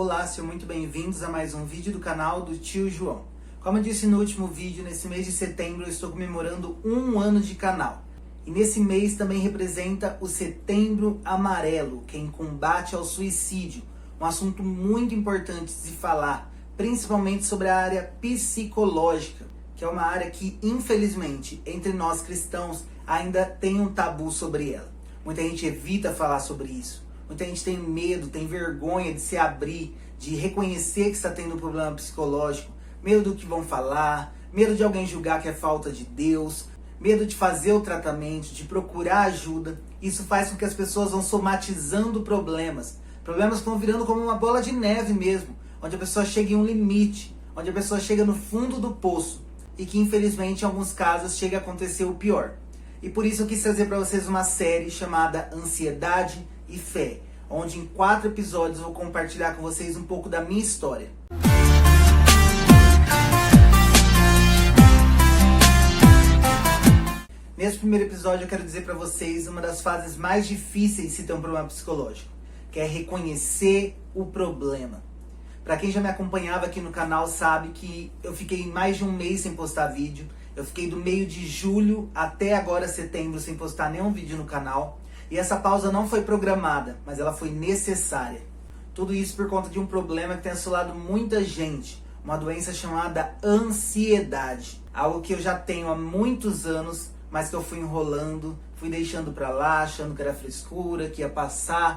Olá, sejam muito bem-vindos a mais um vídeo do canal do Tio João. Como eu disse no último vídeo, nesse mês de setembro eu estou comemorando 1 ano de canal. E nesse mês também representa o Setembro Amarelo, que é em combate ao suicídio. Um assunto muito importante de se falar, principalmente sobre a área psicológica, que é uma área que, infelizmente, entre nós cristãos, ainda tem um tabu sobre ela. Muita gente evita falar sobre isso. Muita gente tem medo, tem vergonha de se abrir, de reconhecer que está tendo um problema psicológico, medo do que vão falar, medo de alguém julgar que é falta de Deus, medo de fazer o tratamento, de procurar ajuda. Isso faz com que as pessoas vão somatizando problemas que vão virando como uma bola de neve mesmo, onde a pessoa chega em um limite, onde a pessoa chega no fundo do poço e que infelizmente em alguns casos chega a acontecer o pior. E por isso eu quis trazer para vocês uma série chamada Ansiedade e Fé, onde em 4 episódios eu vou compartilhar com vocês um pouco da minha história. Nesse primeiro episódio eu quero dizer para vocês uma das fases mais difíceis de se ter um problema psicológico, que é reconhecer o problema. Para quem já me acompanhava aqui no canal sabe que eu fiquei mais de um mês sem postar vídeo. Eu fiquei do meio de julho até agora setembro sem postar nenhum vídeo no canal. E essa pausa não foi programada, mas ela foi necessária. Tudo isso por conta de um problema que tem assolado muita gente. Uma doença chamada ansiedade. Algo que eu já tenho há muitos anos, mas que eu fui enrolando, fui deixando pra lá, achando que era frescura, que ia passar,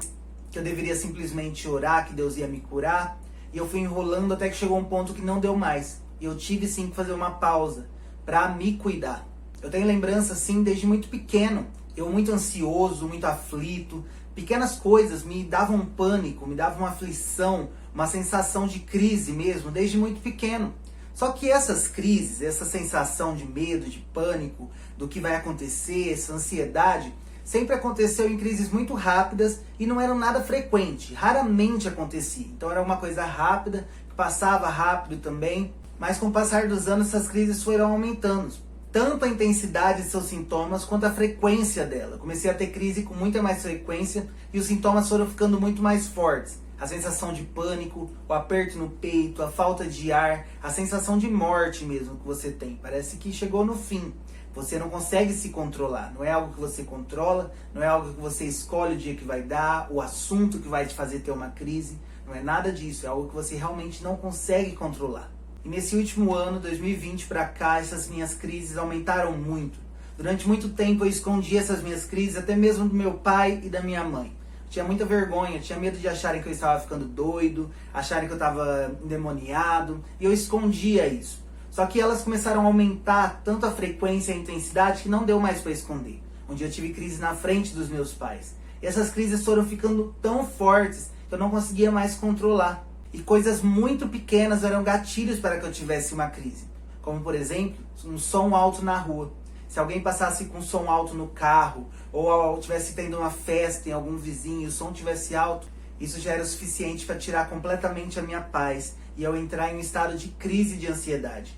que eu deveria simplesmente orar, que Deus ia me curar. E eu fui enrolando até que chegou um ponto que não deu mais. E eu tive sim que fazer uma pausa para me cuidar. Eu tenho lembrança assim desde muito pequeno. Eu muito ansioso, muito aflito. Pequenas coisas me davam um pânico, me davam uma aflição, uma sensação de crise mesmo, desde muito pequeno. Só que essas crises, essa sensação de medo, de pânico, do que vai acontecer, essa ansiedade, sempre aconteceu em crises muito rápidas e não eram nada frequente, raramente acontecia. Então era uma coisa rápida, que passava rápido também, mas com o passar dos anos essas crises foram aumentando. Tanto a intensidade de seus sintomas quanto a frequência dela. Comecei a ter crise com muita mais frequência e os sintomas foram ficando muito mais fortes. A sensação de pânico, o aperto no peito, a falta de ar, a sensação de morte mesmo que você tem. Parece que chegou no fim. Você não consegue se controlar. Não é algo que você controla, não é algo que você escolhe o dia que vai dar, o assunto que vai te fazer ter uma crise. Não é nada disso, é algo que você realmente não consegue controlar. E nesse último ano, 2020 para cá, essas minhas crises aumentaram muito. Durante muito tempo eu escondi essas minhas crises, até mesmo do meu pai e da minha mãe. Tinha muita vergonha, tinha medo de acharem que eu estava ficando doido, acharem que eu estava endemoniado, e eu escondia isso. Só que elas começaram a aumentar tanto a frequência e a intensidade que não deu mais para esconder. Um dia eu tive crise na frente dos meus pais. E essas crises foram ficando tão fortes que eu não conseguia mais controlar. E coisas muito pequenas eram gatilhos para que eu tivesse uma crise. Como, por exemplo, um som alto na rua. Se alguém passasse com um som alto no carro, ou estivesse tendo uma festa em algum vizinho e o som estivesse alto, isso já era o suficiente para tirar completamente a minha paz e eu entrar em um estado de crise de ansiedade.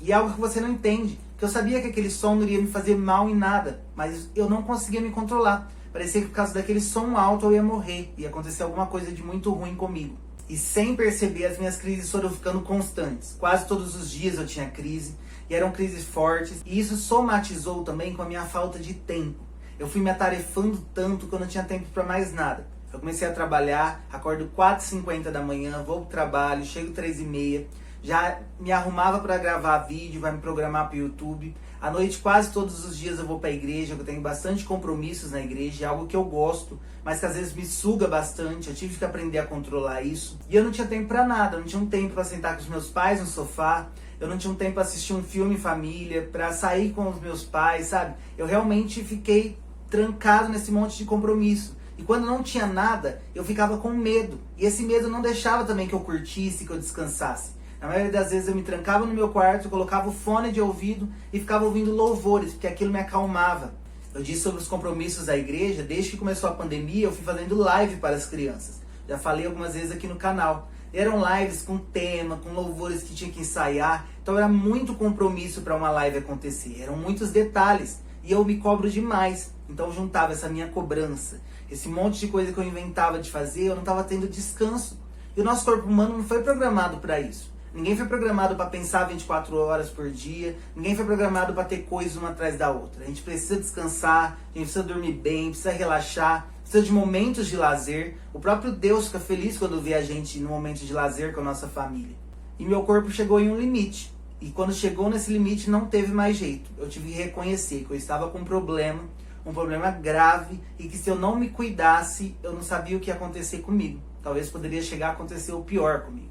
E é algo que você não entende, que eu sabia que aquele som não iria me fazer mal em nada, mas eu não conseguia me controlar. Parecia que por causa daquele som alto eu ia morrer, ia acontecer alguma coisa de muito ruim comigo. E sem perceber, as minhas crises foram ficando constantes. Quase todos os dias eu tinha crise, e eram crises fortes. E isso somatizou também com a minha falta de tempo. Eu fui me atarefando tanto que eu não tinha tempo para mais nada. Eu comecei a trabalhar, acordo 4h50 da manhã, vou pro trabalho, chego 3h30, já me arrumava para gravar vídeo, vai me programar pro YouTube. À noite, quase todos os dias eu vou para a igreja, eu tenho bastante compromissos na igreja, é algo que eu gosto, mas que às vezes me suga bastante, eu tive que aprender a controlar isso. E eu não tinha tempo para nada, eu não tinha um tempo para sentar com os meus pais no sofá, eu não tinha um tempo para assistir um filme em família, para sair com os meus pais, sabe? Eu realmente fiquei trancado nesse monte de compromisso. E quando não tinha nada, eu ficava com medo. E esse medo não deixava também que eu curtisse, que eu descansasse. Na maioria das vezes eu me trancava no meu quarto, colocava o fone de ouvido e ficava ouvindo louvores, porque aquilo me acalmava. Eu disse sobre os compromissos da igreja, desde que começou a pandemia eu fui fazendo live para as crianças. Já falei algumas vezes aqui no canal. Eram lives com tema, com louvores que tinha que ensaiar, então era muito compromisso para uma live acontecer, eram muitos detalhes. E eu me cobro demais, então eu juntava essa minha cobrança, esse monte de coisa que eu inventava de fazer, eu não estava tendo descanso. E o nosso corpo humano não foi programado para isso. Ninguém foi programado para pensar 24 horas por dia. Ninguém foi programado para ter coisas uma atrás da outra. A gente precisa descansar, a gente precisa dormir bem, precisa relaxar, precisa de momentos de lazer. O próprio Deus fica feliz quando vê a gente no momento de lazer com a nossa família. E meu corpo chegou em um limite. E quando chegou nesse limite não teve mais jeito. Eu tive que reconhecer que eu estava com um problema grave, e que se eu não me cuidasse, eu não sabia o que ia acontecer comigo. Talvez poderia chegar a acontecer o pior comigo.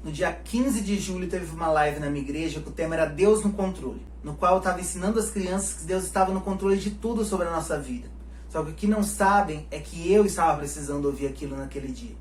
No dia 15 de julho teve uma live na minha igreja que o tema era Deus no controle, no qual eu estava ensinando as crianças que Deus estava no controle de tudo sobre a nossa vida. Só que o que não sabem é que eu estava precisando ouvir aquilo naquele dia.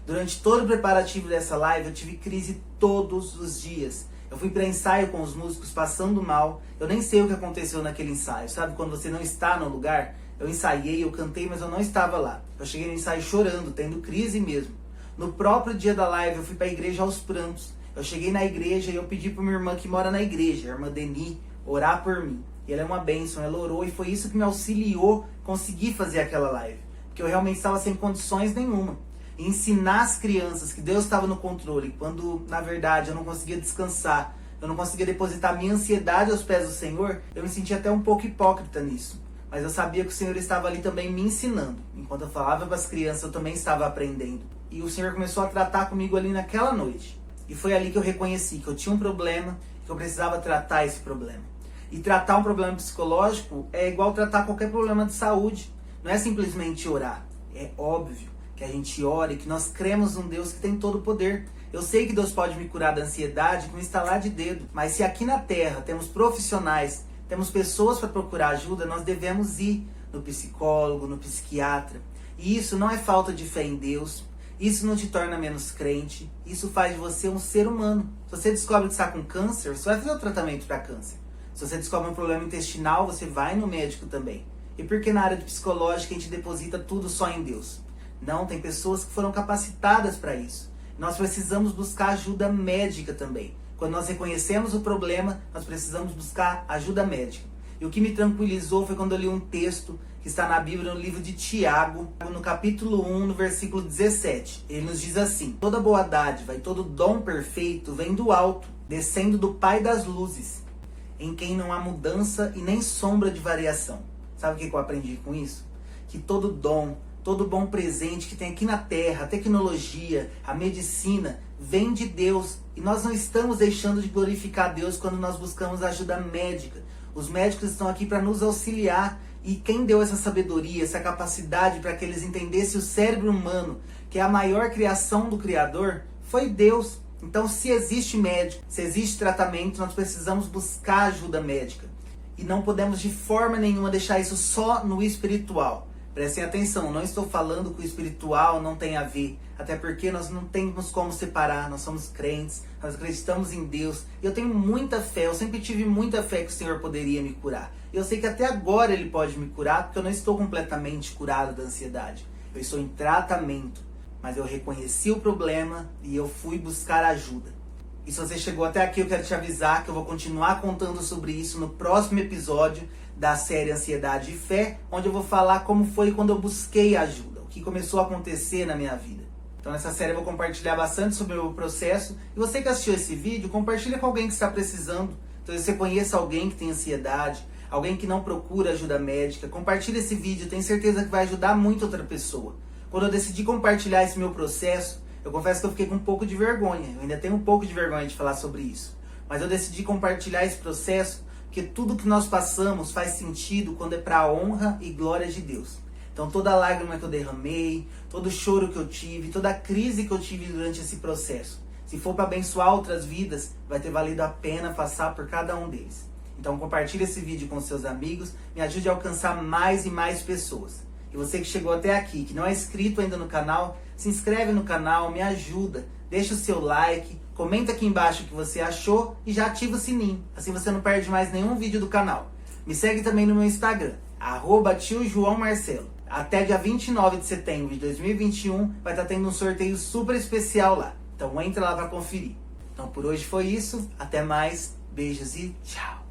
Durante todo o preparativo dessa live eu tive crise todos os dias. Eu fui para ensaio com os músicos passando mal. Eu nem sei o que aconteceu naquele ensaio. Sabe quando você não está no lugar? Eu ensaiei, eu cantei, mas eu não estava lá. Eu cheguei no ensaio chorando, tendo crise mesmo. No próprio dia da live eu fui para a igreja aos prantos. Eu cheguei na igreja e eu pedi para minha irmã que mora na igreja, a irmã Deni, orar por mim. E ela é uma bênção, ela orou e foi isso que me auxiliou a conseguir fazer aquela live. Porque eu realmente estava sem condições nenhuma. E ensinar as crianças que Deus estava no controle, quando na verdade eu não conseguia descansar, eu não conseguia depositar minha ansiedade aos pés do Senhor, eu me sentia até um pouco hipócrita nisso. Mas eu sabia que o Senhor estava ali também me ensinando. Enquanto eu falava para as crianças, eu também estava aprendendo. E o Senhor começou a tratar comigo ali naquela noite. E foi ali que eu reconheci que eu tinha um problema, que eu precisava tratar esse problema. E tratar um problema psicológico é igual tratar qualquer problema de saúde. Não é simplesmente orar. É óbvio que a gente ora e que nós cremos num Deus que tem todo o poder. Eu sei que Deus pode me curar da ansiedade com um estalar de dedo, mas se aqui na Terra temos profissionais, temos pessoas para procurar ajuda, nós devemos ir no psicólogo, no psiquiatra. E isso não é falta de fé em Deus, isso não te torna menos crente, isso faz de você um ser humano. Se você descobre que está com câncer, você vai fazer o tratamento para câncer. Se você descobre um problema intestinal, você vai no médico também. E por que na área de psicológica a gente deposita tudo só em Deus? Não, tem pessoas que foram capacitadas para isso. Nós precisamos buscar ajuda médica também. Quando nós reconhecemos o problema, nós precisamos buscar ajuda médica. E o que me tranquilizou foi quando eu li um texto que está na Bíblia, no livro de Tiago, no capítulo 1, no versículo 17. Ele nos diz assim: toda boa dádiva e todo dom perfeito vem do alto, descendo do Pai das luzes, em quem não há mudança e nem sombra de variação. Sabe o que eu aprendi com isso? Que todo dom, todo bom presente que tem aqui na Terra, a tecnologia, a medicina, vem de Deus. E nós não estamos deixando de glorificar Deus quando nós buscamos ajuda médica. Os médicos estão aqui para nos auxiliar. E quem deu essa sabedoria, essa capacidade para que eles entendessem o cérebro humano, que é a maior criação do Criador, foi Deus. Então, se existe médico, se existe tratamento, nós precisamos buscar ajuda médica. E não podemos de forma nenhuma deixar isso só no espiritual. Prestem atenção, não estou falando que o espiritual não tem a ver, até porque nós não temos como separar, nós somos crentes, nós acreditamos em Deus, e eu tenho muita fé, eu sempre tive muita fé que o Senhor poderia me curar. E eu sei que até agora Ele pode me curar, porque eu não estou completamente curado da ansiedade. Eu estou em tratamento, mas eu reconheci o problema e eu fui buscar ajuda. E se você chegou até aqui, eu quero te avisar que eu vou continuar contando sobre isso no próximo episódio da série Ansiedade e Fé, onde eu vou falar como foi quando eu busquei ajuda, o que começou a acontecer na minha vida. Então nessa série eu vou compartilhar bastante sobre o meu processo. E você que assistiu esse vídeo, compartilha com alguém que está precisando. Então se você conhece alguém que tem ansiedade, alguém que não procura ajuda médica, compartilha esse vídeo, tenho certeza que vai ajudar muito outra pessoa. Quando eu decidi compartilhar esse meu processo, eu confesso que eu fiquei com um pouco de vergonha. Eu ainda tenho um pouco de vergonha de falar sobre isso. Mas eu decidi compartilhar esse processo porque tudo que nós passamos faz sentido quando é para a honra e glória de Deus. Então toda lágrima que eu derramei, todo choro que eu tive, toda crise que eu tive durante esse processo, se for para abençoar outras vidas, vai ter valido a pena passar por cada um deles. Então compartilhe esse vídeo com seus amigos, me ajude a alcançar mais e mais pessoas. E você que chegou até aqui, que não é inscrito ainda no canal, se inscreve no canal, me ajuda, deixa o seu like, comenta aqui embaixo o que você achou e já ativa o sininho, assim você não perde mais nenhum vídeo do canal. Me segue também no meu Instagram, @tiojoãomarcelo. Até dia 29 de setembro de 2021 vai estar tendo um sorteio super especial lá. Então entra lá para conferir. Então por hoje foi isso, até mais, beijos e tchau!